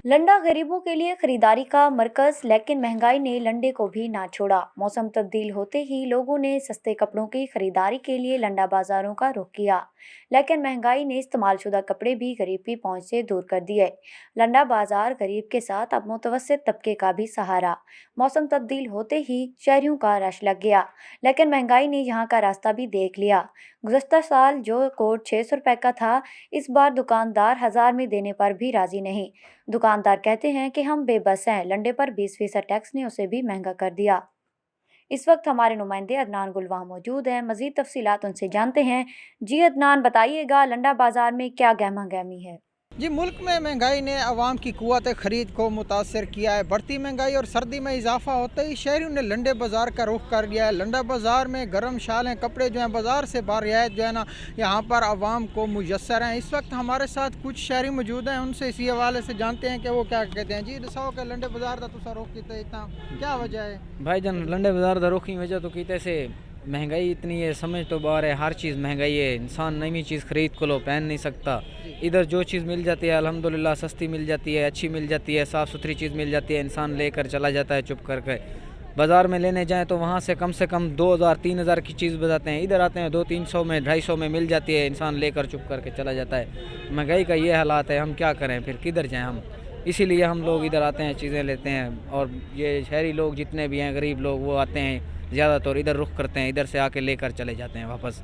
लंडा गरीबों के लिए खरीदारी का मरकज, लेकिन महंगाई ने लंडे को भी ना छोड़ा। मौसम तब्दील होते ही लोगों ने सस्ते कपड़ों की खरीदारी के लिए लंडा बाजारों का रुख किया, लेकिन महंगाई ने इस्तेमालशुदा कपड़े भी गरीब की पहुंच से दूर कर दिए। लंडा बाजार गरीब के साथ अब मुतवस्सित तबके का भी सहारा। मौसम तब्दील होते ही शहरियों का रश लग गया, लेकिन महंगाई ने यहाँ का रास्ता भी देख लिया। गुज़श्ता साल जो कोट 600 रुपए का था, इस बार दुकानदार 1000 में देने पर भी राजी नहीं। दुकानदार कहते हैं कि हम बेबस हैं, लंडे पर 20% टैक्स ने उसे भी महंगा कर दिया। इस वक्त हमारे नुमाइंदे अदनान गुल वहाँ मौजूद हैं, मजीद तफसीलात उनसे जानते हैं। जी अदनान, बताइएगा लंडा बाजार में क्या गहमा गहमी है? जी, मुल्क में महंगाई ने आवाम की कुव्वत ख़रीद को मुतासर किया है। बढ़ती महंगाई और सर्दी में इजाफा होते ही शहरियों ने लंडे बाज़ार का रुख कर लिया है। लंडा बाज़ार में गर्म शालें, कपड़े जो हैं बाज़ार से बाहर रियायत जो है ना, यहाँ पर आवाम को मुयसर हैं। इस वक्त हमारे साथ कुछ शहरी मौजूद हैं, उनसे इसी हवाले से जानते हैं कि वो क्या कहते हैं। जी दसाओ कि लंडे बाज़ार का तुसा रुख किया इतना क्या वजह है? भाईजान लंडे बाजार का रुख की वजह तो कीते से महंगाई इतनी है, समझ तो बाहर है। हर चीज़ महंगाई है, इंसान नई चीज़ खरीद को लो पहन नहीं सकता। इधर जो चीज़ मिल जाती है अल्हम्दुलिल्लाह सस्ती मिल जाती है, अच्छी मिल जाती है, साफ़ सुथरी चीज़ मिल जाती है, इंसान लेकर चला जाता है चुप करके। बाज़ार में लेने जाएँ तो वहाँ से कम 2000-3000 की चीज़ बताते हैं, इधर आते हैं 200-300 में 250 में मिल जाती है, इंसान लेकर चुप करके चला जाता है। महंगाई का ये हालात है, हम क्या करें फिर, किधर जाएँ हम? इसीलिए हम लोग इधर आते हैं, चीज़ें लेते हैं। और ये शहरी लोग जितने भी हैं, गरीब लोग, वो आते हैं ज़्यादातर इधर रुख करते हैं, इधर से आके लेकर चले जाते हैं वापस।